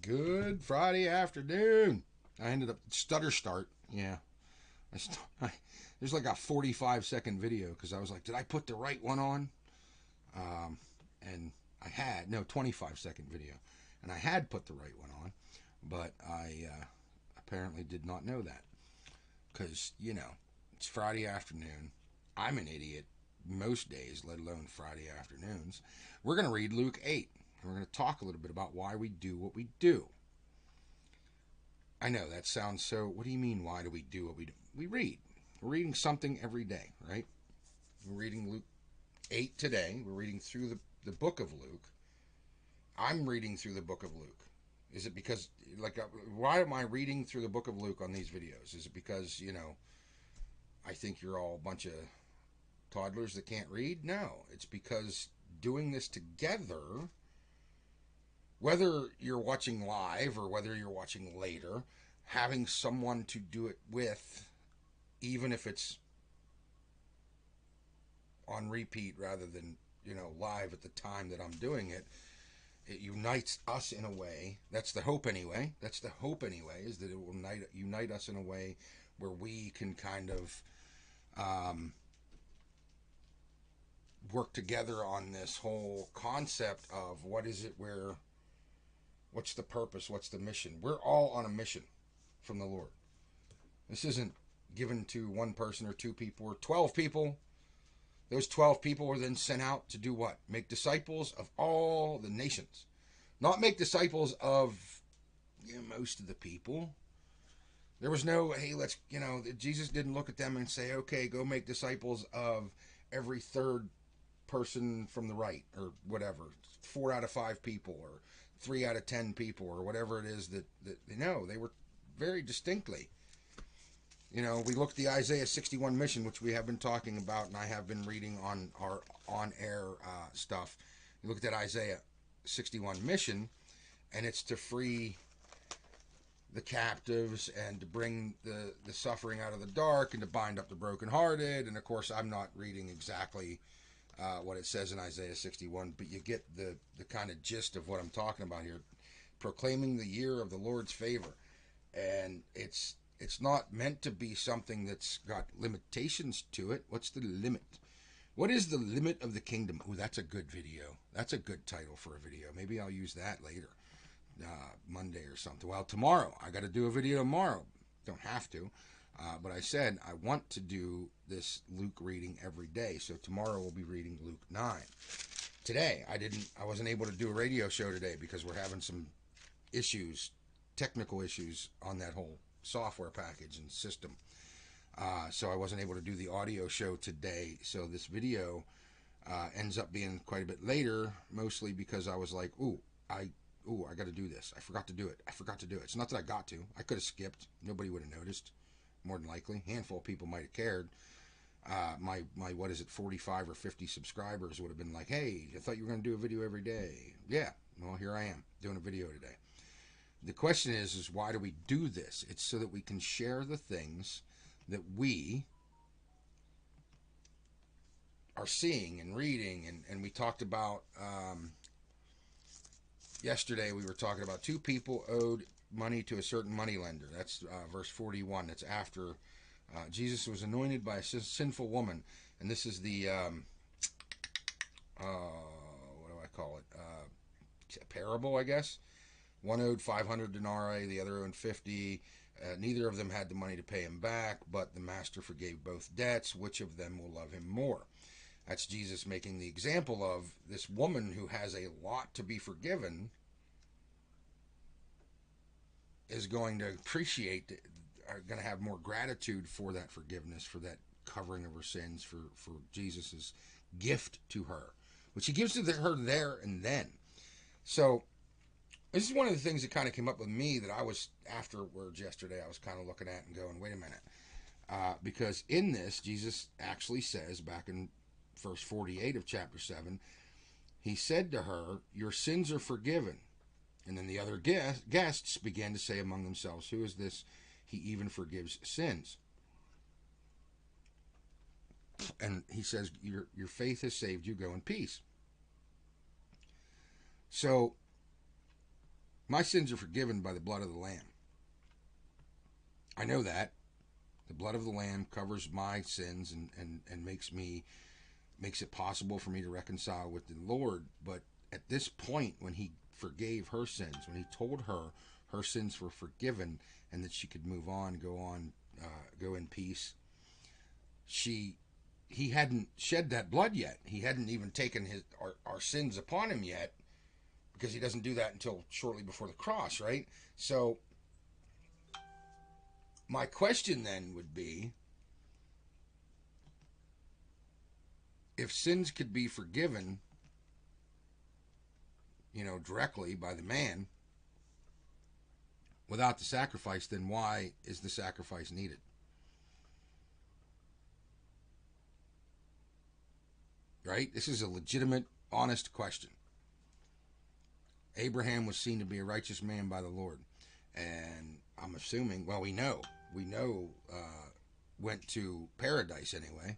Good Friday afternoon. I ended up stutter start. Yeah, there's like a 45-second video because I was like, did I put the right one on? And I had no 25-second video, and I had put the right one on, but I apparently did not know that because it's Friday afternoon. I'm an idiot most days, let alone Friday afternoons. We're going to read Luke 8. And we're going to talk a little bit about why we do what we do. I know that sounds so. What do you mean? Why do we do what we do? We read. We're reading something every day, right? We're reading Luke 8 today. We're reading through the book of Luke. I'm reading through the book of Luke. Is it because, why am I reading through the book of Luke on these videos? Is it because, I think you're all a bunch of toddlers that can't read? No. It's because doing this together, whether you're watching live or whether you're watching later, having someone to do it with, even if it's on repeat rather than live at the time that I'm doing it, it unites us in a way. That's the hope anyway. That's the hope anyway, is that it will unite us in a way where we can kind of work together on this whole concept of what's the purpose, what's the mission. We're all on a mission from the Lord. This isn't given to one person or two people or 12 people. Those 12 people were then sent out to do what? Make disciples of all the nations. Not make disciples of most of the people. There was no, hey, Jesus didn't look at them and say, okay, go make disciples of every third person from the right or whatever, 4 out of 5 people or 3 out of 10 people or whatever it is that no, they were very distinctly. We look at the Isaiah 61 mission, which we have been talking about, and I have been reading on our on-air stuff. You look at that Isaiah 61 mission, and it's to free the captives and to bring the suffering out of the dark and to bind up the brokenhearted. And of course, I'm not reading exactly what it says in Isaiah 61, but you get the kind of gist of what I'm talking about here. Proclaiming the year of the Lord's favor. And it's not meant to be something that's got limitations to it. What's the limit? What is the limit of the kingdom? Oh, that's a good video. That's a good title for a video. Maybe I'll use that later, Monday or something. Well, tomorrow. I got to do a video tomorrow. Don't have to. But I said I want to do this Luke reading every day. So tomorrow we'll be reading Luke 9. Today, I wasn't able to do a radio show today because we're having some issues, technical issues on that whole software package and system. So I wasn't able to do the audio show today. So this video ends up being quite a bit later, mostly because I was like, I got to do this. I forgot to do it. It's not that I got to. I could have skipped. Nobody would have noticed. More than likely, a handful of people might have cared. My what is it, 45 or 50 subscribers would have been like, hey, I thought you were going to do a video every day. Yeah, well, here I am doing a video today. The question is why do we do this? It's so that we can share the things that we are seeing and reading. And we talked about, yesterday we were talking about 2 people owed money to a certain money lender. That's verse 41. That's after Jesus was anointed by a sinful woman. And this is the, what do I call it? Parable, I guess. One owed 500 denarii, the other owed 50. Neither of them had the money to pay him back, but the master forgave both debts. Which of them will love him more? That's Jesus making the example of this woman who has a lot to be forgiven is going to appreciate, are going to have more gratitude for that forgiveness, for that covering of her sins, for Jesus's gift to her, which he gives to her there and then. So this is one of the things that kind of came up with me that I was, afterwards yesterday, I was kind of looking at and going, wait a minute. Because in this, Jesus actually says, back in verse 48 of chapter 7, he said to her, your sins are forgiven. And then the other guests began to say among themselves, who is this? He even forgives sins. And he says, your faith has saved you. Go in peace. So My sins are forgiven by the blood of the Lamb. I know that. The blood of the Lamb covers my sins and makes it possible for me to reconcile with the Lord. But at this point, when he forgave her sins, when he told her her sins were forgiven and that she could move on, go in peace, he hadn't shed that blood yet. He hadn't even taken our sins upon him yet, because he doesn't do that until shortly before the cross, right? So my question then would be, if sins could be forgiven, directly by the man without the sacrifice, then why is the sacrifice needed? Right? This is a legitimate, honest question. Abraham was seen to be a righteous man by the Lord. And I'm assuming, well, we know, went to paradise anyway.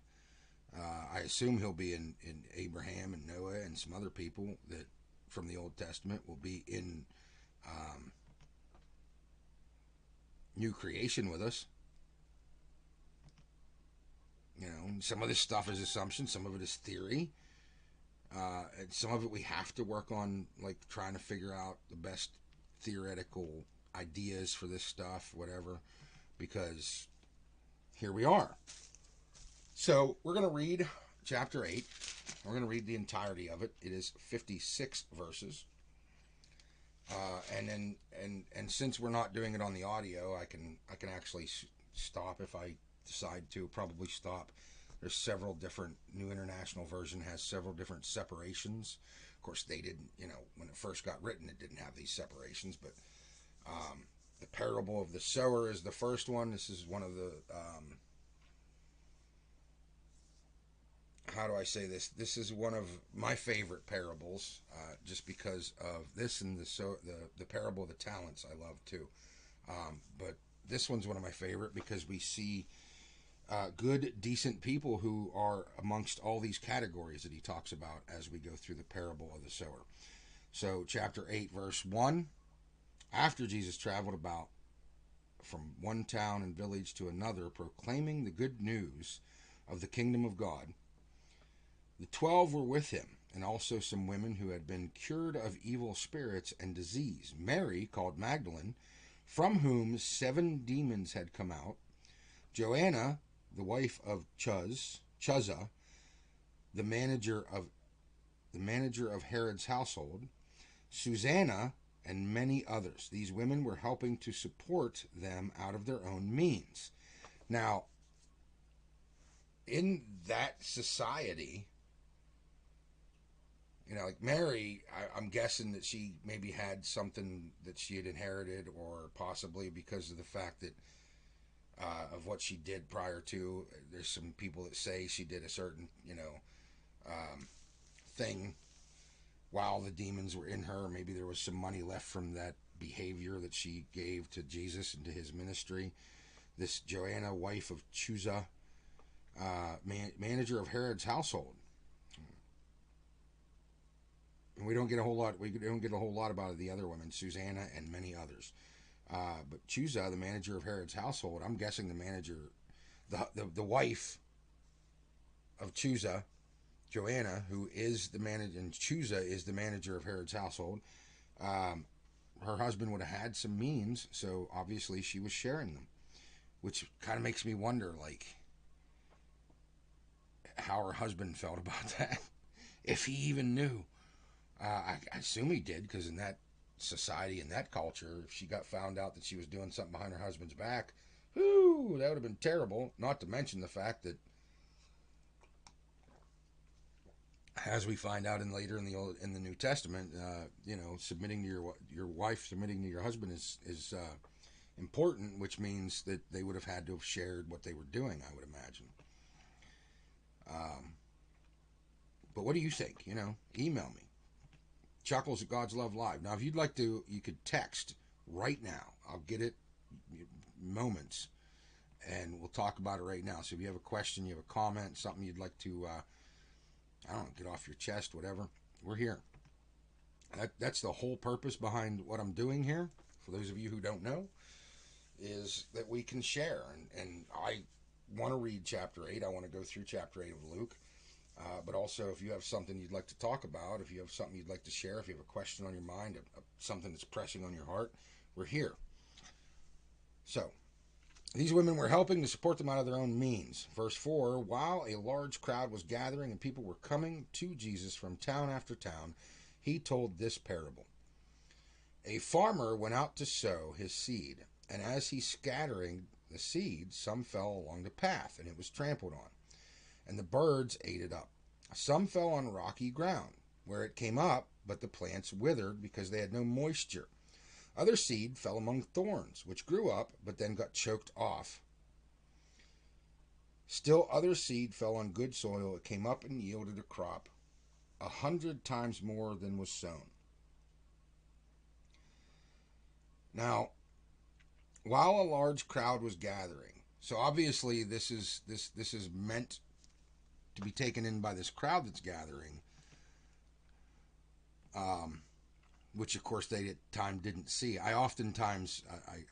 I assume he'll be in Abraham and Noah and some other people that from the Old Testament will be in new creation with us. Some of this stuff is assumption, some of it is theory, and some of it we have to work on, like trying to figure out the best theoretical ideas for this stuff, whatever, because here we are. So we're going to read chapter 8. We're going to read the entirety of it. It is 56 verses. And since we're not doing it on the audio, I can actually stop if I decide to. Probably stop. There's several different. New International Version has several different separations. Of course, they didn't. When it first got written, it didn't have these separations. But the parable of the sower is the first one. This is one of the. How do I say this? This is one of my favorite parables, just because of this and the parable of the talents I love too. But this one's one of my favorite because we see good, decent people who are amongst all these categories that he talks about as we go through the parable of the sower. So chapter 8, verse 1, after Jesus traveled about from one town and village to another, proclaiming the good news of the kingdom of God, the 12 were with him, and also some women who had been cured of evil spirits and disease. Mary, called Magdalene, from whom 7 demons had come out. Joanna, the wife of Chuza, the manager of Herod's household. Susanna, and many others. These women were helping to support them out of their own means. Now, in that society, like Mary, I'm guessing that she maybe had something that she had inherited, or possibly because of the fact that of what she did prior to. There's some people that say she did a certain, thing while the demons were in her. Maybe there was some money left from that behavior that she gave to Jesus and to his ministry. This Joanna, wife of Chuza, manager of Herod's household. And we don't get a whole lot about the other women, Susanna and many others. But Chuza, the manager of Herod's household, I'm guessing the manager, the wife of Chuza, Joanna, who is the manager, and Chuza is the manager of Herod's household. Her husband would have had some means, so obviously she was sharing them, which kind of makes me wonder, like, how her husband felt about that, if he even knew. I assume he did, because in that society, in that culture, if she got found out that she was doing something behind her husband's back, whoo, that would have been terrible. Not to mention the fact that, as we find out later in the New Testament, submitting to your wife, submitting to your husband is important, which means that they would have had to have shared what they were doing, I would imagine. But what do you think? Email me. Chuckles at God's Love Live. Now, if you'd like to, you could text right now. I'll get it moments, and we'll talk about it right now. So if you have a question, you have a comment, something you'd like to, get off your chest, whatever, we're here. That's the whole purpose behind what I'm doing here. For those of you who don't know, is that we can share. And I want to read chapter 8. I want to go through chapter 8 of Luke. But also, if you have something you'd like to talk about, if you have something you'd like to share, if you have a question on your mind, something that's pressing on your heart, we're here. So, these women were helping to support them out of their own means. Verse 4, while a large crowd was gathering and people were coming to Jesus from town after town, he told this parable. A farmer went out to sow his seed, and as he scattering the seed, some fell along the path, and it was trampled on, and the birds ate it up. Some fell on rocky ground, where it came up, but the plants withered because they had no moisture. Other seed fell among thorns, which grew up, but then got choked off. Still other seed fell on good soil. It came up and yielded a crop 100 times more than was sown. Now, while a large crowd was gathering, so obviously this is meant to be taken in by this crowd that's gathering, which of course they at time didn't see. I oftentimes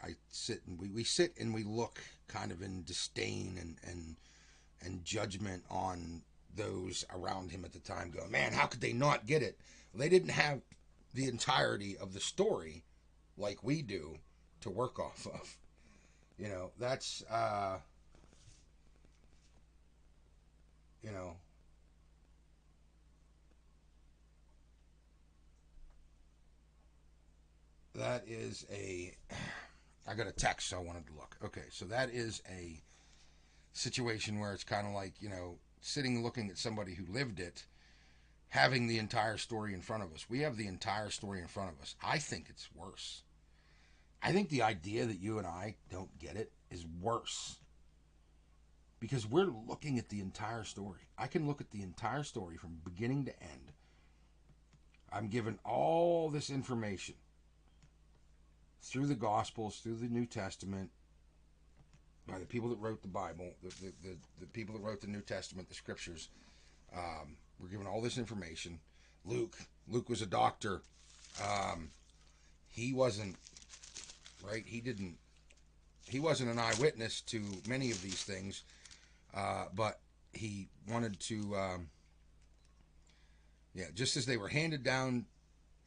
I sit and we sit and we look kind of in disdain and judgment on those around him at the time, going, man, how could they not get it? Well, they didn't have the entirety of the story like we do to work off of. You know, that's you know, that is a I got a text, so I wanted to look. Okay, so that is a situation where it's kind of like, you know, sitting looking at somebody who lived it, having the entire story in front of us. We have the entire story in front of us. I think it's worse. I think the idea that you and I don't get it is worse. Because we're looking at the entire story. I can look at the entire story from beginning to end. I'm given all this information through the Gospels, through the New Testament, by the people that wrote the Bible, the people that wrote the New Testament, the Scriptures. We're given all this information. Luke was a doctor. He wasn't, right? He wasn't an eyewitness to many of these things, but he wanted to, just as they were handed down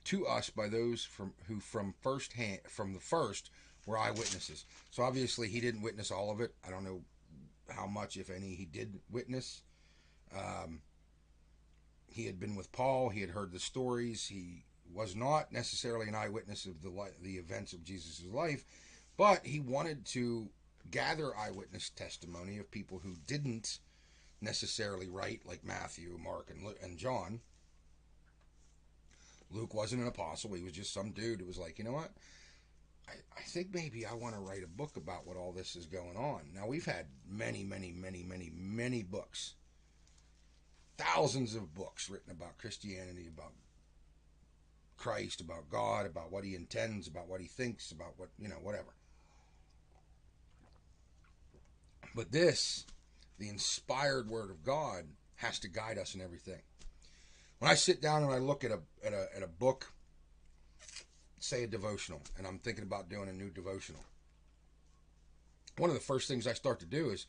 to us by those from the first were eyewitnesses. So obviously he didn't witness all of it. I don't know how much, if any, he did witness. He had been with Paul. He had heard the stories. He was not necessarily an eyewitness of the events of Jesus' life, but he wanted to gather eyewitness testimony of people who didn't necessarily write, like Matthew, Mark, and John. Luke wasn't an apostle. He was just some dude who was like, you know what? I think maybe I want to write a book about what all this is going on. Now, we've had many, many, many, many, many books. Thousands of books written about Christianity, about Christ, about God, about what he intends, about what he thinks, about what, whatever. But this, the inspired word of God, has to guide us in everything. When I sit down and I look at a book, say a devotional, and I'm thinking about doing a new devotional, one of the first things I start to do is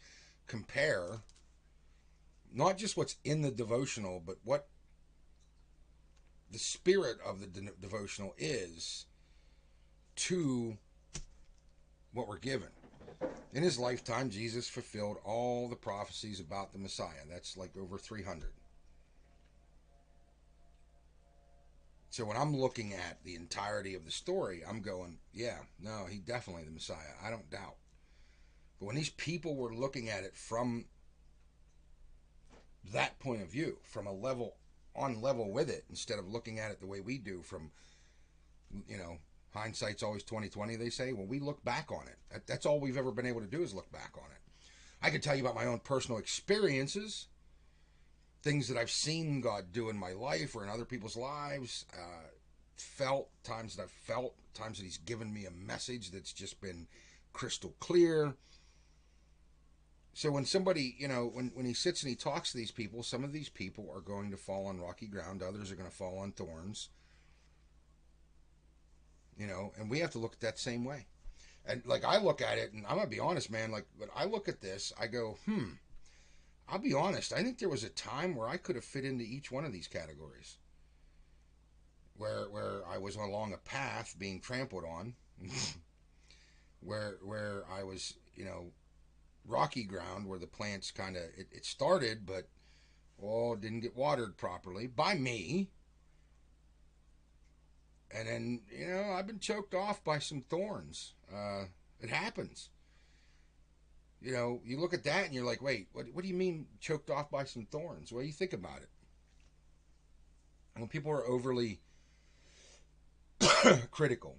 compare not just what's in the devotional, but what the spirit of the devotional is to what we're given. In his lifetime, Jesus fulfilled all the prophecies about the Messiah. That's like over 300. So when I'm looking at the entirety of the story, I'm going, yeah, no, he definitely the Messiah. I don't doubt. But when these people were looking at it from that point of view, from on level with it, instead of looking at it the way we do from, hindsight's always 20/20, they say. Well, we look back on it. That's all we've ever been able to do is look back on it. I could tell you about my own personal experiences, things that I've seen God do in my life or in other people's lives, times that he's given me a message that's just been crystal clear. So when somebody, when he sits and he talks to these people, some of these people are going to fall on rocky ground, others are going to fall on thorns. you know, and we have to look at that same way. And like I look at it, and I'm gonna be honest, man. Like when I look at this, I go, I'll be honest. I think there was a time where I could have fit into each one of these categories, where I was along a path being trampled on, where I was, you know, rocky ground where the plants kind of it started, but didn't get watered properly by me, and then you know I've been choked off by some thorns. It happens. You know, you look at that and you're like, wait, what do you mean choked off by some thorns? Well, you think about it. When people are overly critical,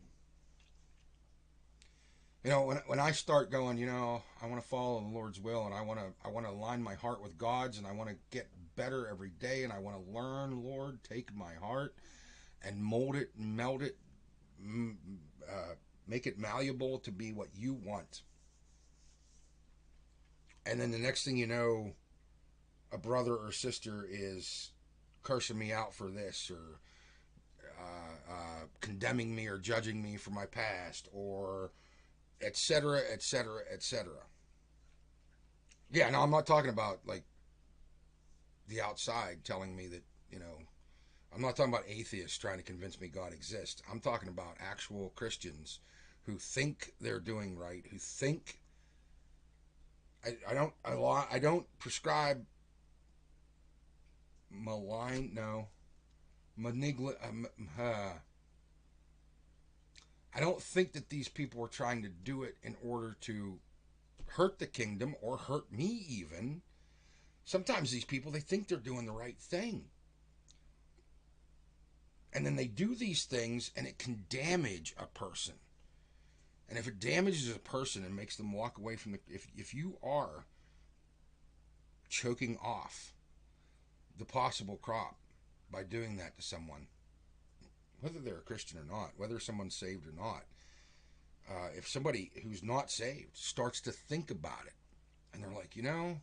you know, when I start going, you know, I want to follow the Lord's will, and I want to align my heart with God's, and I want to get better every day, and I want to learn, Lord, take my heart and mold it, and meld it, make it malleable to be what you want. And then the next thing you know, a brother or sister is cursing me out for this, or condemning me or judging me for my past, or etc., etc., etc. Yeah, no, I'm not talking about like the outside telling me that, you know, I'm not talking about atheists trying to convince me God exists. I'm talking about actual Christians who think they're doing right, who think I don't prescribe malign no malignant. I don't think that these people are trying to do it in order to hurt the kingdom or hurt me even. Sometimes these people, they think they're doing the right thing. And then they do these things and it can damage a person. And if it damages a person and makes them walk away from the if you are choking off the possible crop by doing that to someone, whether they're a Christian or not, whether someone's saved or not, if somebody who's not saved starts to think about it and they're like, you know,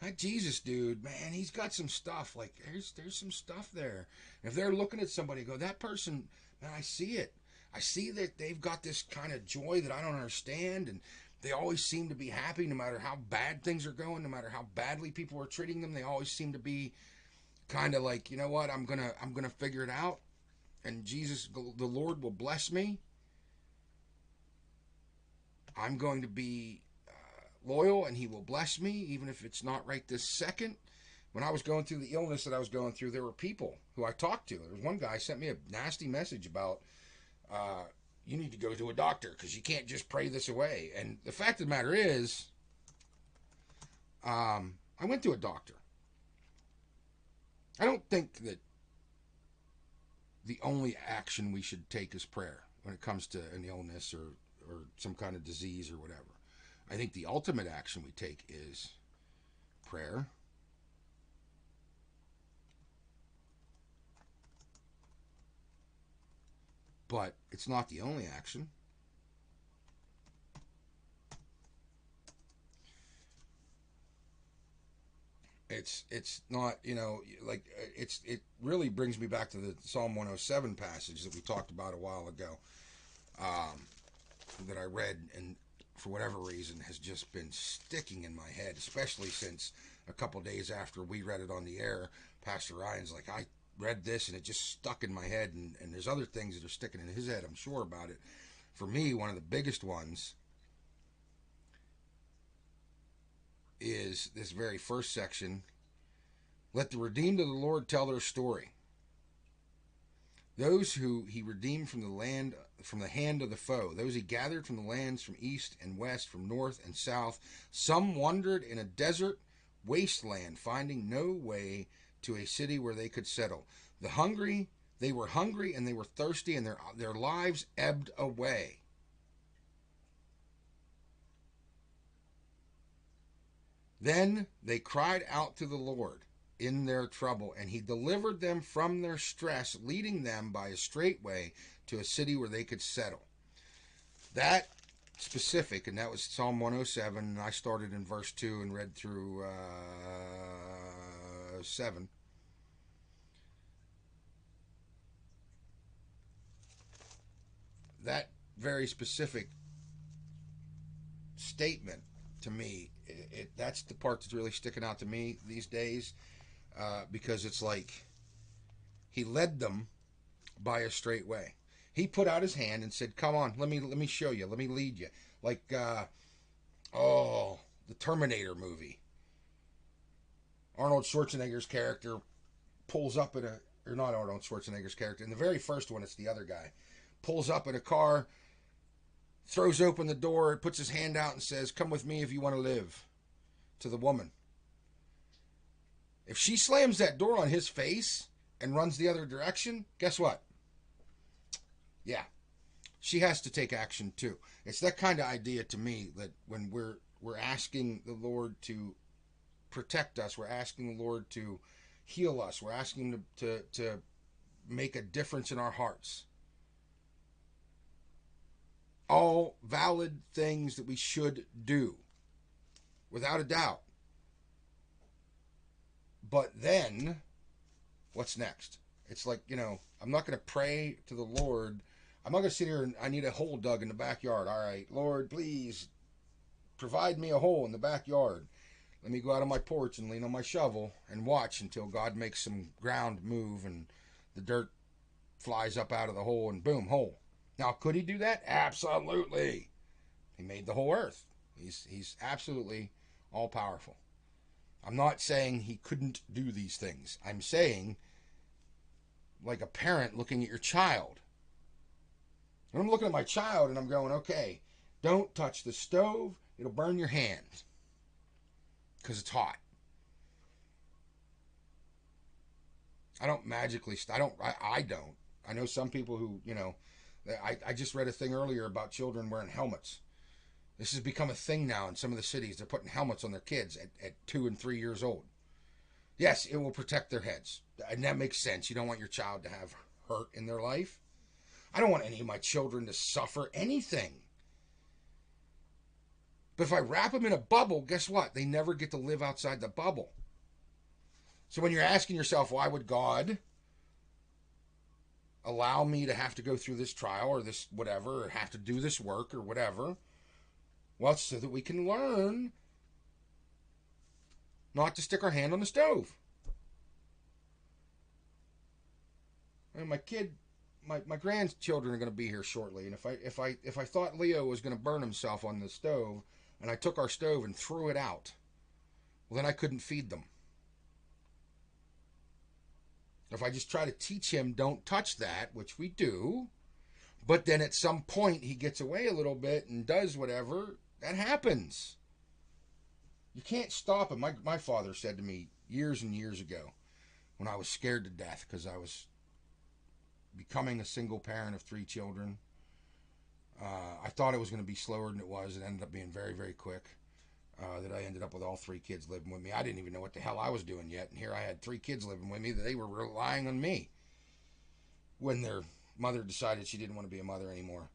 that Jesus dude, man, he's got some stuff. Like there's some stuff there. And if they're looking at somebody, go, that person, man, I see it. I see that they've got this kind of joy that I don't understand, and they always seem to be happy no matter how bad things are going, no matter how badly people are treating them. They always seem to be kind of like, you know what, I'm gonna figure it out, and Jesus, the Lord will bless me. I'm going to be loyal, and He will bless me, even if it's not right this second. When I was going through the illness that I was going through, there were people who I talked to. There was one guy sent me a nasty message about, you need to go to a doctor because you can't just pray this away. And the fact of the matter is, I went to a doctor. I don't think that the only action we should take is prayer when it comes to an illness or some kind of disease or whatever. I think the ultimate action we take is prayer, but it's not the only action. It's not, you know, like it really brings me back to the Psalm 107 passage that we talked about a while ago, um, that I read, and for whatever reason has just been sticking in my head, especially since a couple days after we read it on the air, Pastor Ryan's like, I read this and it just stuck in my head, and there's other things that are sticking in his head, I'm sure about it. For me, one of the biggest ones is this very first section. Let the redeemed of the Lord tell their story. Those who he redeemed from the hand of the foe, those he gathered from the lands from east and west, from north and south. Some wandered in a desert wasteland, finding no way to a city where they could settle. They were hungry and they were thirsty, and their lives ebbed away. Then they cried out to the Lord in their trouble, and he delivered them from their stress, leading them by a straight way to a city where they could settle. That specific, and that was Psalm 107, and I started in verse 2 and read through 7. that very specific statement to me, that's the part that's really sticking out to me these days, because it's like he led them by a straight way. He put out his hand and said, "Come on, let me show you, let me lead you." Like, the Terminator movie. Arnold Schwarzenegger's character pulls up in a, or not Arnold Schwarzenegger's character. In the very first one, it's the other guy. Pulls up in a car, throws open the door, puts his hand out and says, "Come with me if you want to live," to the woman. If she slams that door on his face and runs the other direction, guess what? Yeah, she has to take action too. It's that kind of idea to me that when we're asking the Lord to protect us, we're asking the Lord to heal us, we're asking him to make a difference in our hearts. All valid things that we should do, without a doubt. But then, what's next? It's like, I'm not going to pray to the Lord. I'm not going to sit here and I need a hole dug in the backyard. All right, Lord, please provide me a hole in the backyard. Let me go out on my porch and lean on my shovel and watch until God makes some ground move and the dirt flies up out of the hole and boom, hole. Now, could he do that? Absolutely. He made the whole earth. He's absolutely all powerful. I'm not saying he couldn't do these things. I'm saying, like a parent looking at your child. And I'm looking at my child and I'm going, okay, don't touch the stove. It'll burn your hands because it's hot. I don't magically, I don't. I know some people who, I just read a thing earlier about children wearing helmets. This has become a thing now in some of the cities. They're putting helmets on their kids at 2 and 3 years old. Yes, it will protect their heads. And that makes sense. You don't want your child to have hurt in their life. I don't want any of my children to suffer anything. But if I wrap them in a bubble, guess what? They never get to live outside the bubble. So when you're asking yourself, why would God allow me to have to go through this trial or this whatever, or have to do this work or whatever? Well, it's so that we can learn not to stick our hand on the stove. And my grandchildren are going to be here shortly, and if I thought Leo was going to burn himself on the stove, and I took our stove and threw it out, well, then I couldn't feed them. If I just try to teach him, don't touch that, which we do, but then at some point he gets away a little bit and does whatever, that happens. You can't stop him. My father said to me years and years ago when I was scared to death because I was becoming a single parent of 3 children. I thought it was going to be slower than it was. It ended up being very, very quick. That I ended up with all 3 kids living with me. I didn't even know what the hell I was doing yet. And here I had 3 kids living with me that they were relying on me when their mother decided she didn't want to be a mother anymore.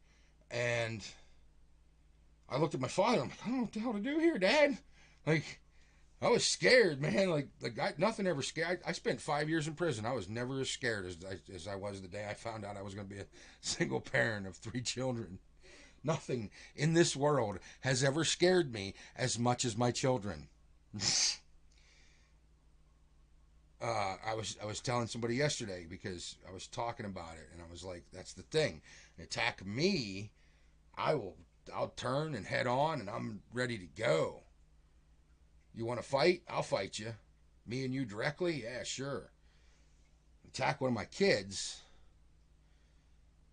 And I looked at my father. I'm like, I don't know what the hell to do here, Dad. Like, I was scared, man. Nothing ever scared. I spent 5 years in prison. I was never as scared as I was the day I found out I was going to be a single parent of 3 children. Nothing in this world has ever scared me as much as my children. I was telling somebody yesterday because I was talking about it, and I was like, that's the thing. Attack me, I'll turn and head on, and I'm ready to go. You want to fight? I'll fight you. Me and you directly? Yeah, sure. Attack one of my kids,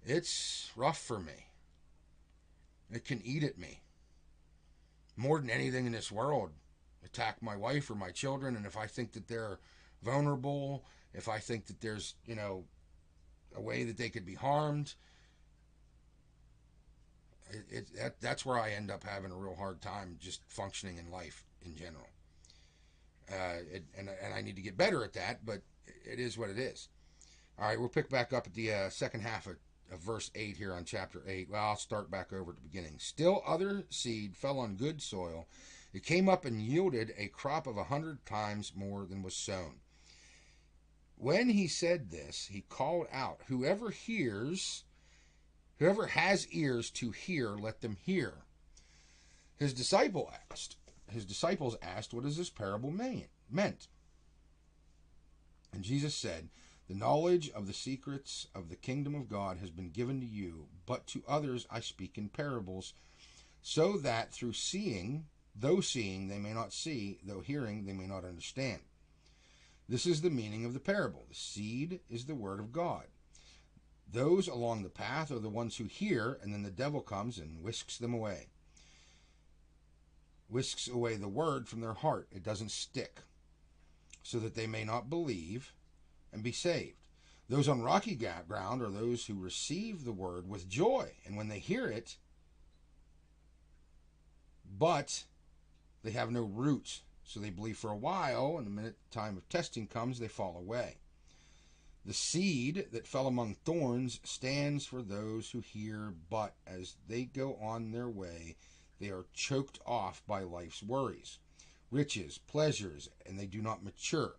it's rough for me. It can eat at me. More than anything in this world. Attack my wife or my children, and if I think that they're vulnerable, if I think that there's, a way that they could be harmed, that's where I end up having a real hard time just functioning in life in general. And I need to get better at that, but it is what it is. All right, we'll pick back up at the second half of verse 8 here on chapter 8. Well, I'll start back over at the beginning. Still other seed fell on good soil. It came up and yielded a crop of 100 times more than was sown. When he said this, he called out, whoever hears Whoever has ears to hear, let them hear. His disciples asked, what does this parable meant? And Jesus said, the knowledge of the secrets of the kingdom of God has been given to you, but to others I speak in parables, so that through seeing, though seeing they may not see, though hearing they may not understand. This is the meaning of the parable. The seed is the word of God. Those along the path are the ones who hear, and then the devil comes and whisks them away. Whisks away the word from their heart. It doesn't stick, so that they may not believe and be saved. Those on rocky ground are those who receive the word with joy, and when they hear it, but they have no root, so they believe for a while, and the minute time of testing comes, they fall away. The seed that fell among thorns stands for those who hear, but as they go on their way, they are choked off by life's worries, riches, pleasures, and they do not mature.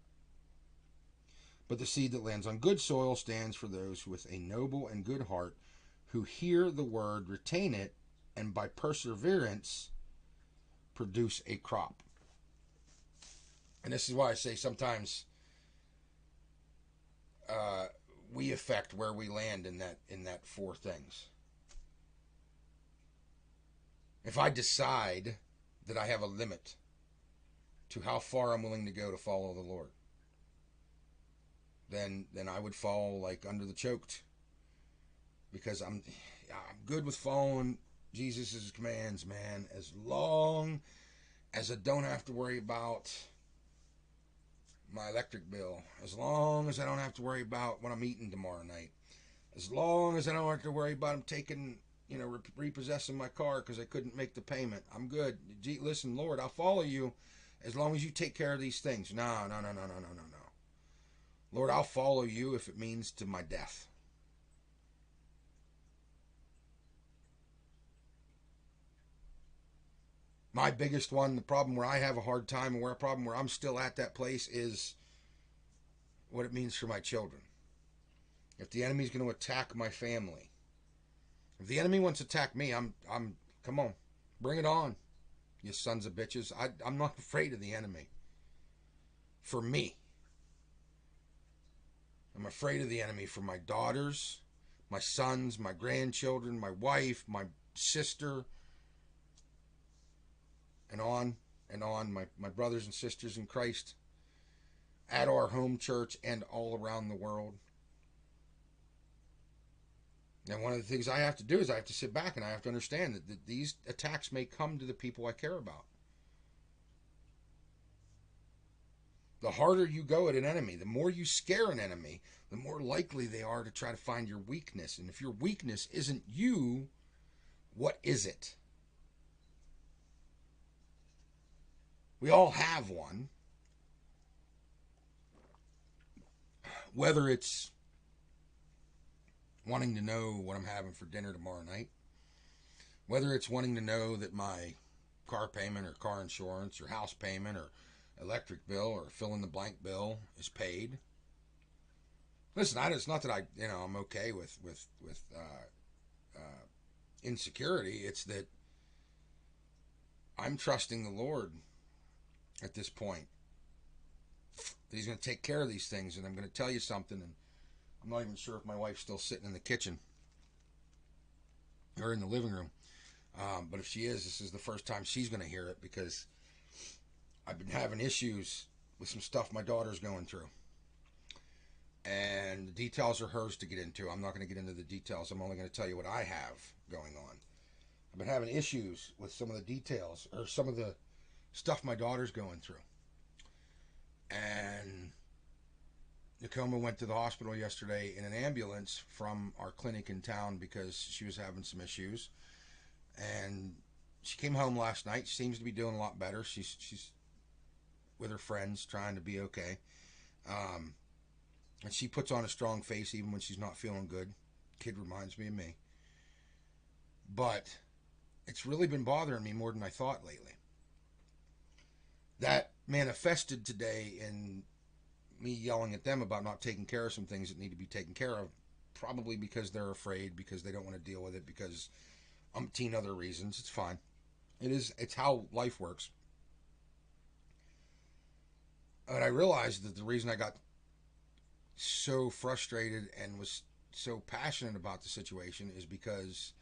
But the seed that lands on good soil stands for those with a noble and good heart, who hear the word, retain it, and by perseverance produce a crop. And this is why I say sometimes we affect where we land in that four things. If I decide that I have a limit to how far I'm willing to go to follow the Lord, then I would fall like under the choked, because I'm good with following Jesus' commands, man, as long as I don't have to worry about my electric bill, as long as I don't have to worry about what I'm eating tomorrow night, as long as I don't have to worry about them taking, repossessing my car because I couldn't make the payment. I'm good. Listen, Lord, I'll follow you as long as you take care of these things. No. Lord, I'll follow you if it means to my death. My biggest one, the problem where I have a hard time, and where I'm still at that place, is what it means for my children. If the enemy's going to attack my family, if the enemy wants to attack me, I'm come on, bring it on, you sons of bitches. I'm not afraid of the enemy. For me, I'm afraid of the enemy for my daughters, my sons, my grandchildren, my wife, my sister, and on and on, my brothers and sisters in Christ at our home church and all around the world. And one of the things I have to do is I have to sit back and I have to understand that these attacks may come to the people I care about. The harder you go at an enemy, the more you scare an enemy, the more likely they are to try to find your weakness. And if your weakness isn't you, what is it? We all have one. Whether it's wanting to know what I'm having for dinner tomorrow night, whether it's wanting to know that my car payment or car insurance or house payment or electric bill or fill in the blank bill is paid. Listen, it's not that I'm okay with insecurity. It's that I'm trusting the Lord at this point, that He's going to take care of these things. And I'm going to tell you something, and I'm not even sure if my wife's still sitting in the kitchen or in the living room. But if she is, this is the first time she's going to hear it, because I've been having issues with some stuff my daughter's going through. And the details are hers to get into. I'm not going to get into the details. I'm only going to tell you what I have going on. I've been having issues with some of the details, or some of the stuff my daughter's going through. And Nakoma went to the hospital yesterday in an ambulance from our clinic in town because she was having some issues. And she came home last night. She seems to be doing a lot better. She's with her friends trying to be okay. And she puts on a strong face even when she's not feeling good. Kid reminds me of me. But it's really been bothering me more than I thought lately. That manifested today in me yelling at them about not taking care of some things that need to be taken care of probably because they're afraid, because they don't want to deal with it, because umpteen other reasons. It's fine. It's how life works. But I realized that the reason I got so frustrated and was so passionate about the situation is because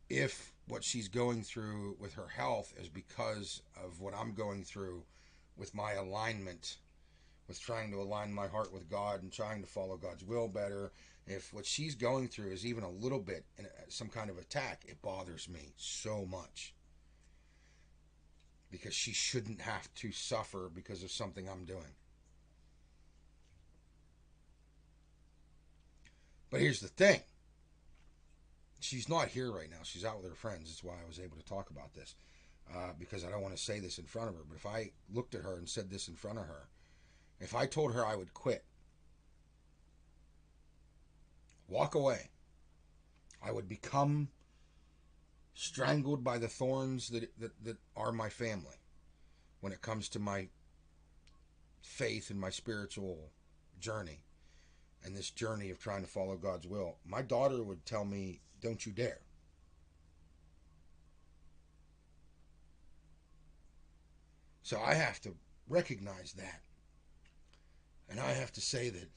if what she's going through with her health is because of what I'm going through with my alignment, with trying to align my heart with God and trying to follow God's will better, if what she's going through is even a little bit in some kind of attack, it bothers me so much. Because she shouldn't have to suffer because of something I'm doing. But here's the thing. She's not here right now. She's out with her friends. That's why I was able to talk about this. Because I don't want to say this in front of her. But if I looked at her and said this in front of her, if I told her I would quit, walk away, I would become strangled by the thorns that are my family when it comes to my faith and my spiritual journey and this journey of trying to follow God's will. My daughter would tell me, don't you dare. So I have to recognize that. And I have to say that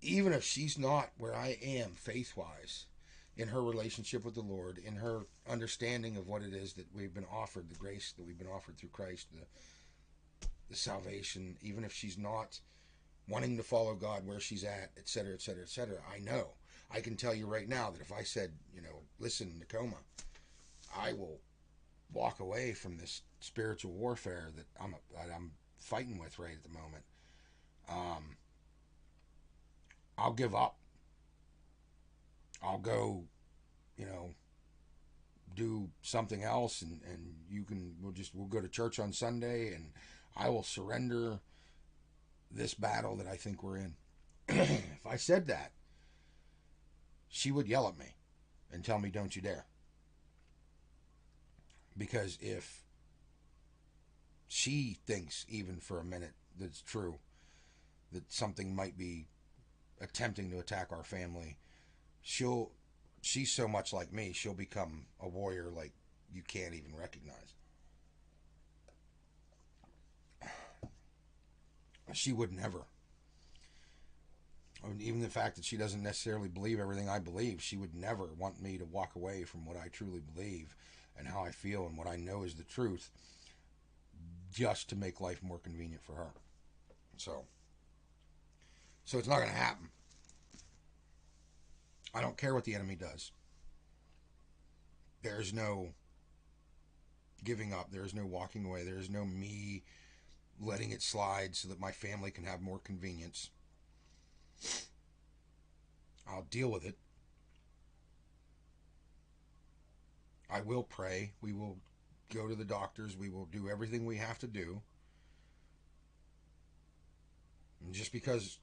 even if she's not where I am faith-wise, in her relationship with the Lord, in her understanding of what it is that we've been offered, the grace that we've been offered through Christ, the salvation, even if she's not wanting to follow God where she's at, etc., etc., etc., I know. I can tell you right now that if I said, listen, Nakoma, I will walk away from this spiritual warfare that I'm fighting with right at the moment. I'll give up. I'll go, do something else, and we'll go to church on Sunday, and I will surrender this battle that I think we're in. If I said that, she would yell at me and tell me, don't you dare. Because if she thinks even for a minute that it's true, that something might be attempting to attack our family, she's so much like me, she'll become a warrior like you can't even recognize. She would never. I mean, even the fact that she doesn't necessarily believe everything I believe, she would never want me to walk away from what I truly believe and how I feel and what I know is the truth just to make life more convenient for her. So it's not going to happen. I don't care what the enemy does. There's no giving up. There's no walking away. There's no me letting it slide so that my family can have more convenience. I'll deal with it. I will pray. We will go to the doctors. We will do everything we have to do. And just because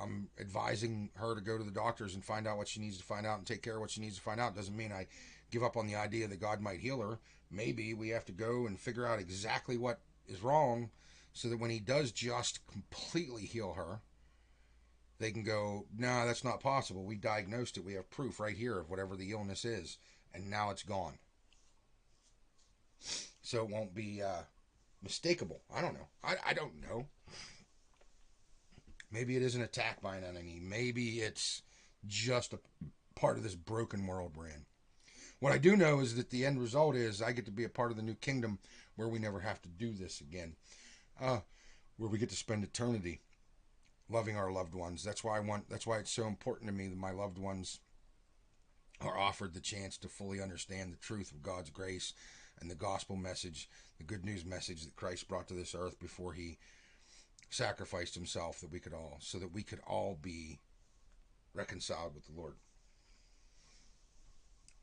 I'm advising her to go to the doctors and find out what she needs to find out and take care of what she needs to find out doesn't mean I give up on the idea that God might heal her. Maybe we have to go and figure out exactly what is wrong so that when he does just completely heal her, they can go, no, that's not possible. We diagnosed it. We have proof right here of whatever the illness is, and now it's gone. So it won't be mistakable. I don't know. I don't know. Maybe it is an attack by an enemy. Maybe it's just a part of this broken world we're in. What I do know is that the end result is I get to be a part of the new kingdom where we never have to do this again. Where we get to spend eternity loving our loved ones. That's why it's so important to me that my loved ones are offered the chance to fully understand the truth of God's grace and the gospel message, the good news message that Christ brought to this earth before he sacrificed himself, so that we could all be reconciled with the Lord.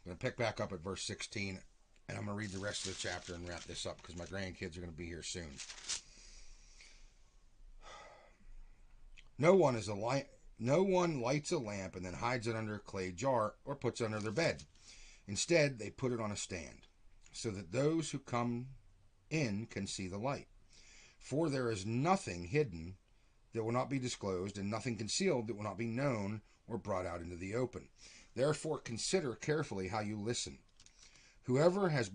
I'm going to pick back up at verse 16, and I'm going to read the rest of the chapter and wrap this up because my grandkids are going to be here soon. No one lights a lamp and then hides it under a clay jar or puts it under their bed. Instead, they put it on a stand, so that those who come in can see the light. For there is nothing hidden that will not be disclosed, and nothing concealed that will not be known or brought out into the open. Therefore consider carefully how you listen. Whoever has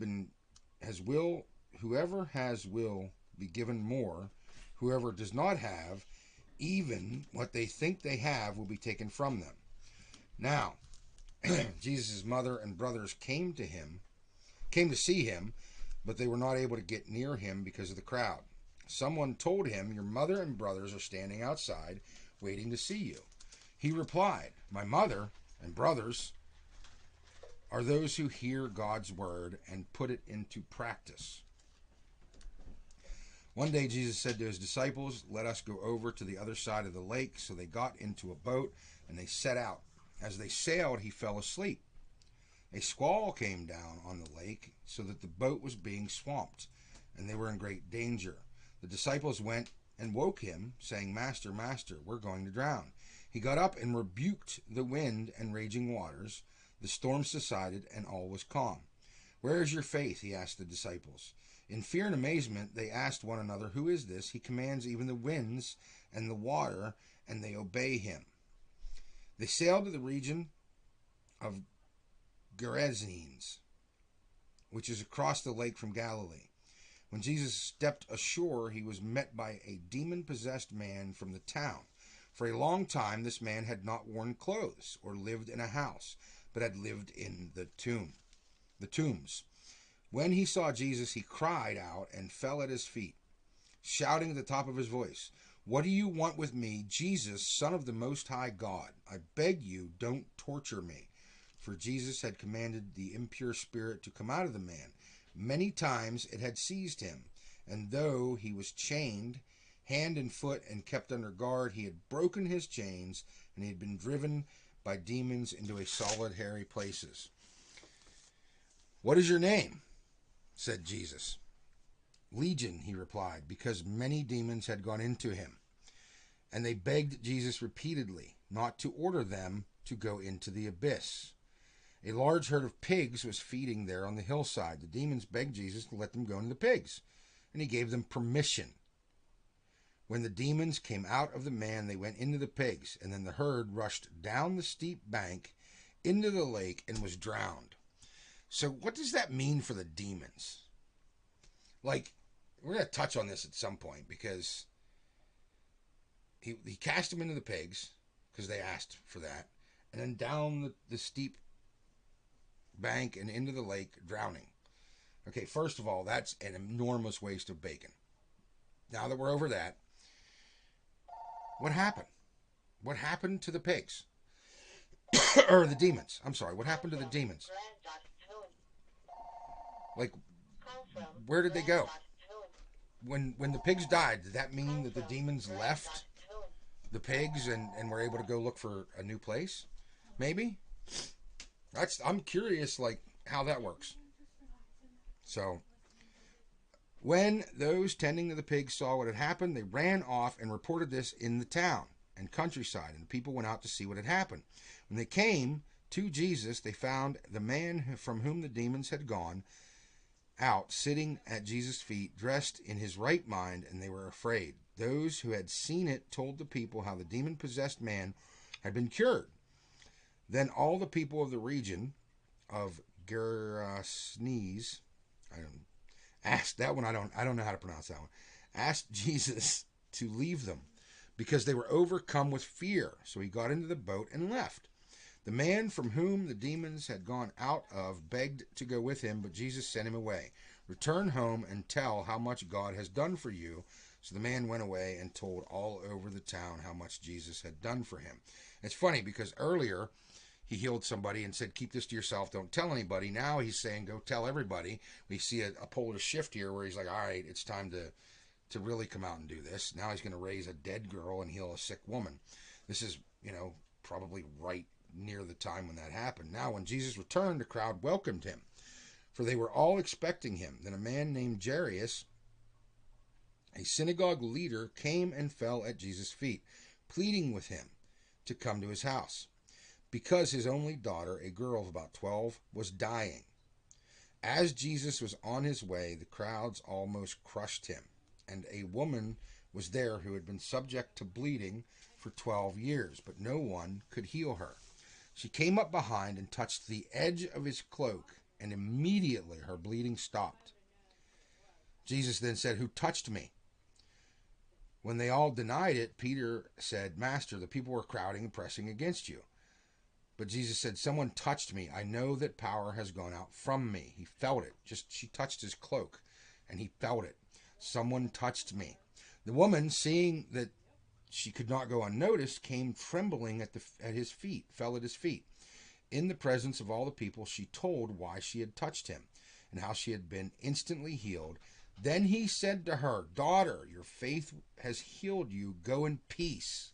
will be given more. Whoever does not have, even what they think they have will be taken from them. Now, Jesus' mother and brothers came to see him, but they were not able to get near him because of the crowd. Someone told him, "Your mother and brothers are standing outside, waiting to see you." He replied, "My mother and brothers are those who hear God's word and put it into practice." One day Jesus said to his disciples, "Let us go over to the other side of the lake." So they got into a boat and they set out. As they sailed, he fell asleep. A squall came down on the lake so that the boat was being swamped, and they were in great danger. The disciples went and woke him, saying, "Master, Master, we're going to drown." He got up and rebuked the wind and raging waters. The storm subsided and all was calm. "Where is your faith?" he asked the disciples. In fear and amazement, they asked one another, "Who is this? He commands even the winds and the water, and they obey him." They sailed to the region of Gerasenes, which is across the lake from Galilee. When Jesus stepped ashore, he was met by a demon-possessed man from the town. For a long time, this man had not worn clothes or lived in a house, but had lived in the tombs. When he saw Jesus, he cried out and fell at his feet, shouting at the top of his voice, "What do you want with me, Jesus, Son of the Most High God? I beg you, don't torture me." For Jesus had commanded the impure spirit to come out of the man. Many times it had seized him, and though he was chained hand and foot and kept under guard, he had broken his chains, and he had been driven by demons into a solid hairy places. "What is your name?" said Jesus. "Legion," he replied, because many demons had gone into him. And they begged Jesus repeatedly not to order them to go into the abyss. A large herd of pigs was feeding there on the hillside. The demons begged Jesus to let them go into the pigs, and he gave them permission. When the demons came out of the man, they went into the pigs, and then the herd rushed down the steep bank into the lake and was drowned. So what does that mean for the demons? Like, we're going to touch on this at some point, because he cast them into the pigs because they asked for that, and then down the steep bank and into the lake, drowning. Okay, first of all, that's an enormous waste of bacon. Now that we're over that, what happened? What happened to the pigs? Or the demons. I'm sorry, what happened to the demons? Like, where did they go? When the pigs died, did that mean that the demons left the pigs and were able to go look for a new place? Maybe? I'm curious, like, how that works. So, when those tending to the pigs saw what had happened, they ran off and reported this in the town and countryside, and the people went out to see what had happened. When they came to Jesus, they found the man from whom the demons had gone out, sitting at Jesus' feet, dressed in his right mind, and they were afraid. Those who had seen it told the people how the demon-possessed man had been cured. Then all the people of the region of Gerasenes, asked that one. I don't know how to pronounce that one. Asked Jesus to leave them because they were overcome with fear. So he got into the boat and left. The man from whom the demons had gone out of begged to go with him, but Jesus sent him away. "Return home and tell how much God has done for you." So the man went away and told all over the town how much Jesus had done for him. It's funny because earlier he healed somebody and said, "Keep this to yourself, don't tell anybody." Now he's saying, "Go tell everybody." We see a polar shift here where he's like, all right, it's time to really come out and do this. Now he's going to raise a dead girl and heal a sick woman. This is, probably right near the time when that happened. Now, when Jesus returned, the crowd welcomed him, for they were all expecting him. Then a man named Jairus, a synagogue leader, came and fell at Jesus' feet, pleading with him to come to his house, because his only daughter, a girl of about 12, was dying. As Jesus was on his way, the crowds almost crushed him, and a woman was there who had been subject to bleeding for 12 years, but no one could heal her. She came up behind and touched the edge of his cloak, and immediately her bleeding stopped. Jesus then said, "Who touched me?" When they all denied it, Peter said, "Master, the people were crowding and pressing against you." But Jesus said, "Someone touched me. I know that power has gone out from me." He felt it. She touched his cloak, and he felt it. "Someone touched me." The woman, seeing that she could not go unnoticed, came trembling at his feet, fell at his feet. In the presence of all the people, she told why she had touched him and how she had been instantly healed. Then he said to her, "Daughter, your faith has healed you. Go in peace."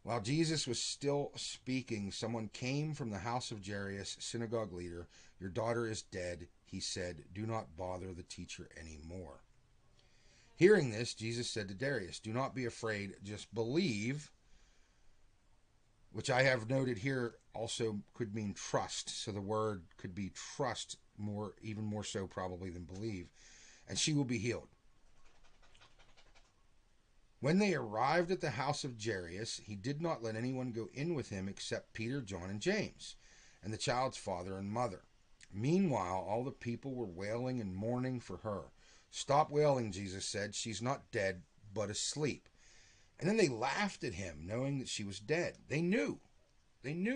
While Jesus was still speaking, someone came from the house of Jairus, synagogue leader. "Your daughter is dead," he said. "Do not bother the teacher anymore." Hearing this, Jesus said to Jairus, "Do not be afraid, just believe," which I have noted here also could mean trust. So the word could be trust even more so probably than believe, and she will be healed. When they arrived at the house of Jairus, he did not let anyone go in with him except Peter, John, and James, and the child's father and mother. Meanwhile, all the people were wailing and mourning for her. "Stop wailing," Jesus said. "She's not dead, but asleep." And then they laughed at him, knowing that she was dead. They knew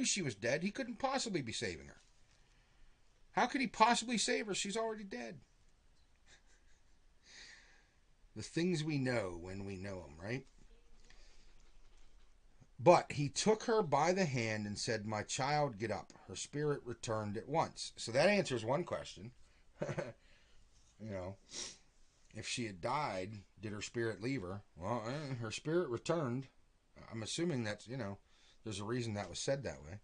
she was dead. He couldn't possibly be saving her. How could he possibly save her? She's already dead. The things we know when we know them, right? But he took her by the hand and said, "My child, get up." Her spirit returned at once. So that answers one question. If she had died, did her spirit leave her? Well, her spirit returned. I'm assuming that's, there's a reason that was said that way.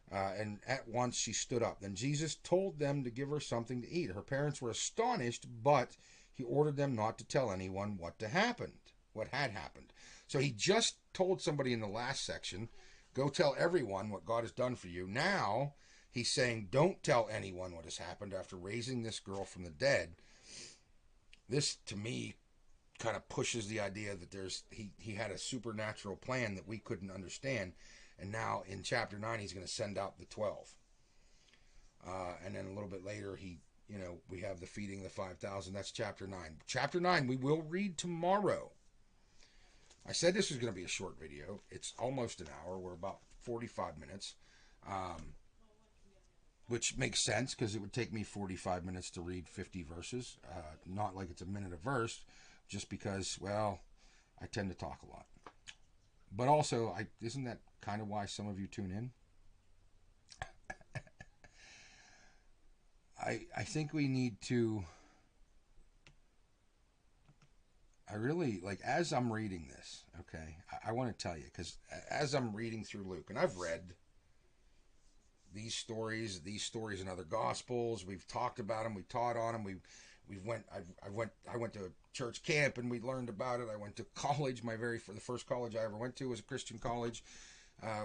And at once she stood up. Then Jesus told them to give her something to eat. Her parents were astonished, but he ordered them not to tell anyone what had happened. So he just told somebody in the last section, go tell everyone what God has done for you. Now he's saying, don't tell anyone what has happened after raising this girl from the dead. This, to me, kind of pushes the idea that he had a supernatural plan that we couldn't understand. And now in chapter 9, he's going to send out the 12. And then a little bit later, we have the feeding of the 5,000. That's chapter 9. Chapter 9, we will read tomorrow. I said this was going to be a short video. It's almost an hour. We're about 45 minutes. Which makes sense because it would take me 45 minutes to read 50 verses. Not like it's a minute a verse, just because, well, I tend to talk a lot. But also, isn't that kind of why some of you tune in? I think we need to... I really, as I'm reading this, okay, I want to tell you, because as I'm reading through Luke, and I've read these stories in other gospels. We've talked about them. We taught on them. I went to a church camp and we learned about it. I went to college. The first college I ever went to was a Christian college.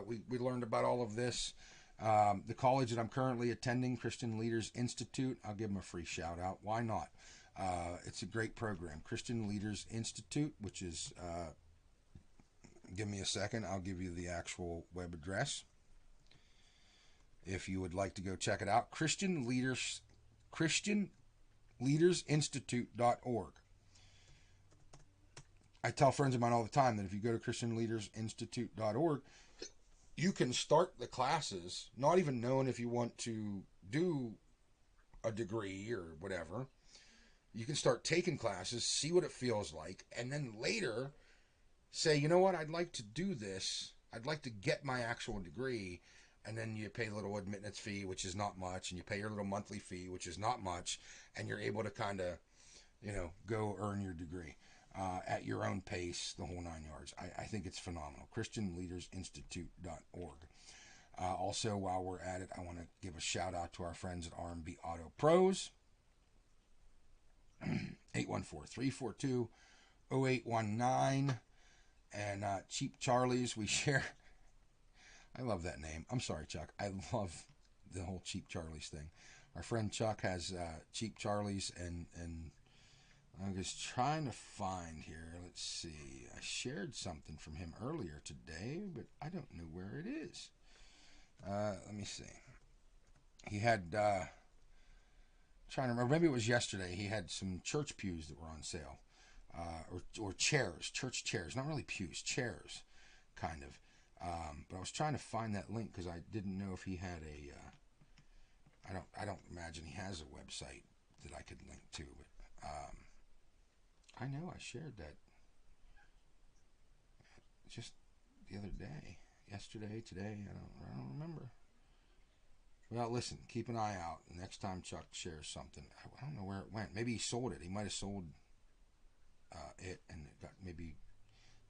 We learned about all of this. The college that I'm currently attending, Christian Leaders Institute, I'll give them a free shout out. Why not? It's a great program. Christian Leaders Institute, which is, give me a second. I'll give you the actual web address. If you would like to go check it out, ChristianLeadersInstitute.org. I tell friends of mine all the time that if you go to ChristianLeadersInstitute.org, you can start the classes, not even knowing if you want to do a degree or whatever. You can start taking classes, see what it feels like, and then later say, you know what, I'd like to do this. I'd like to get my actual degree. And then you pay a little admittance fee, which is not much, and you pay your little monthly fee, which is not much, and you're able to kind of, go earn your degree at your own pace, the whole 9 yards. I think it's phenomenal. ChristianLeadersInstitute.org. Also, while we're at it, I want to give a shout out to our friends at R&B Auto Pros. 814-342-0819. And Cheap Charlie's, we share... I love that name. I'm sorry, Chuck. I love the whole Cheap Charlie's thing. Our friend Chuck has Cheap Charlie's, and I'm just trying to find here. Let's see. I shared something from him earlier today, but I don't know where it is. Let me see. He had, trying to remember, maybe it was yesterday, he had some church pews that were on sale. Or chairs, church chairs. Not really pews, chairs, kind of. But I was trying to find that link because I didn't know if he had a. I don't imagine he has a website that I could link to, but I know I shared that just the other day, yesterday, today. I don't remember. Well, listen, keep an eye out. Next time Chuck shares something, I don't know where it went. Maybe he sold it. He might have sold it and maybe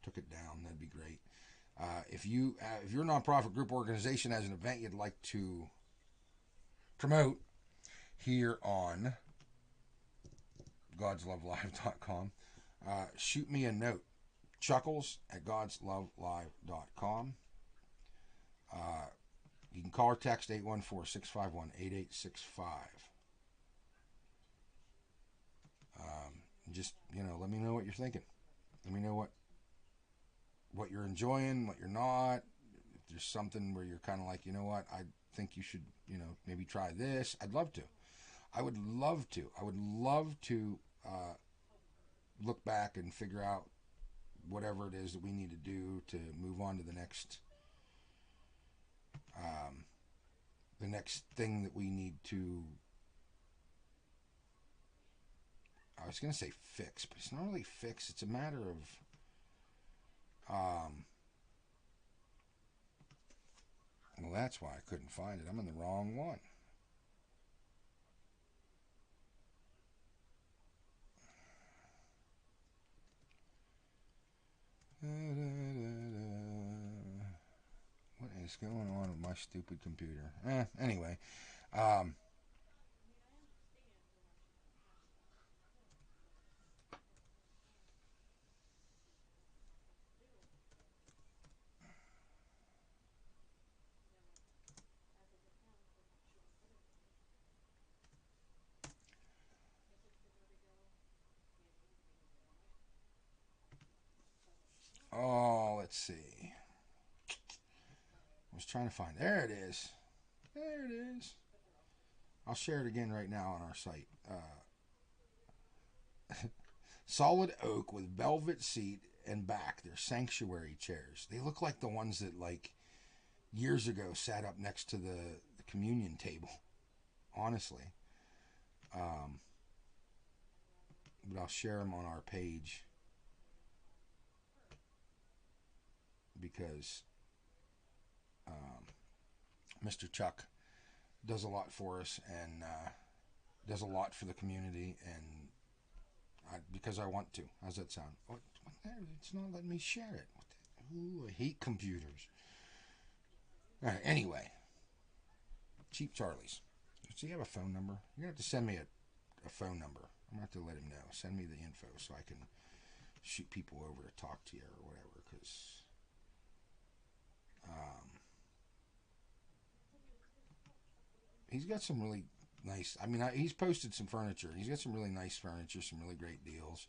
took it down. That'd be great. If your nonprofit group organization has an event you'd like to promote here on godslovelive.com, shoot me a note. Chuckles at godslovelive.com. You can call or text 814-651-8865. Just, let me know what you're thinking. Let me know what you're enjoying, what you're not. If there's something where you're kind of like, I think you should, maybe try this. I'd love to. I would love to look back and figure out whatever it is that we need to do to move on to the next thing that we need to. I was going to say fix, but it's not really fix. It's a matter of well, that's why I couldn't find it. I'm in the wrong one. What is going on with my stupid computer? Anyway. Oh, let's see. I was trying to find. There it is. There it is. I'll share it again right now on our site. Solid oak with velvet seat and back. They're sanctuary chairs. They look like the ones that, years ago sat up next to the communion table. Honestly. But I'll share them on our page because Mr. Chuck does a lot for us and does a lot for the community, and because I want to. How's that sound? It's not letting me share it. Ooh, I hate computers. All right, anyway. Cheap Charlie's. Does he have a phone number? You're going to have to send me a phone number. I'm going to have to let him know. Send me the info so I can shoot people over to talk to you or whatever, because he's got some really nice. He's posted some furniture. He's got some really nice furniture, some really great deals.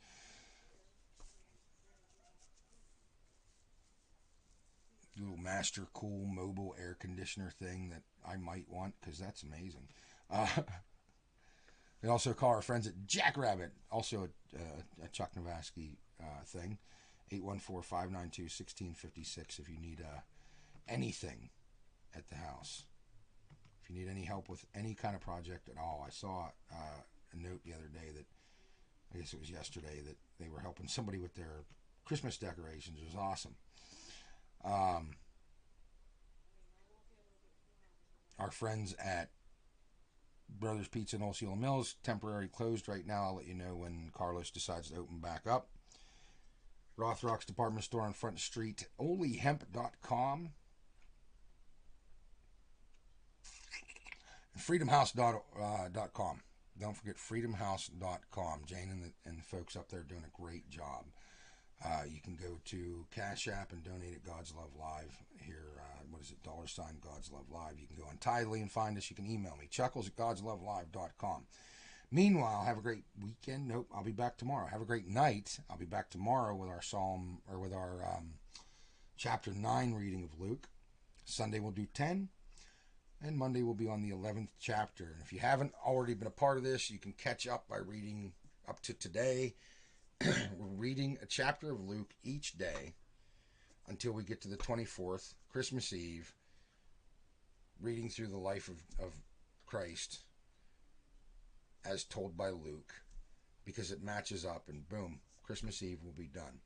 Little Master Cool mobile air conditioner thing that I might want because that's amazing. They also call our friends at Jackrabbit, also a Chuck Navasky thing. 814-592-1656 if you need anything at the house. If you need any help with any kind of project at all. I saw a note the other day that, I guess it was yesterday, that they were helping somebody with their Christmas decorations. It was awesome. Our friends at Brothers Pizza in Osceola Mills, temporarily closed right now. I'll let you know when Carlos decides to open back up. Rothrock's department store on Front Street, onlyhemp.com. freedomhouse.com. Don't forget freedomhouse.com. Jane and the folks up there are doing a great job. You can go to Cash App and donate at God's Love Live here. What is it? $$ God's Love Live. You can go on Tidely and find us. You can email me, chuckles at godslovelive.com. Meanwhile, have a great weekend. Nope, I'll be back tomorrow. Have a great night. I'll be back tomorrow with our Psalm, or with our chapter 9 reading of Luke. Sunday we'll do 10, and Monday we'll be on the 11th chapter. And if you haven't already been a part of this, you can catch up by reading up to today. We're reading a chapter of Luke each day until we get to the 24th, Christmas Eve, reading through the life of Christ as told by Luke, because it matches up, and boom, Christmas Eve will be done.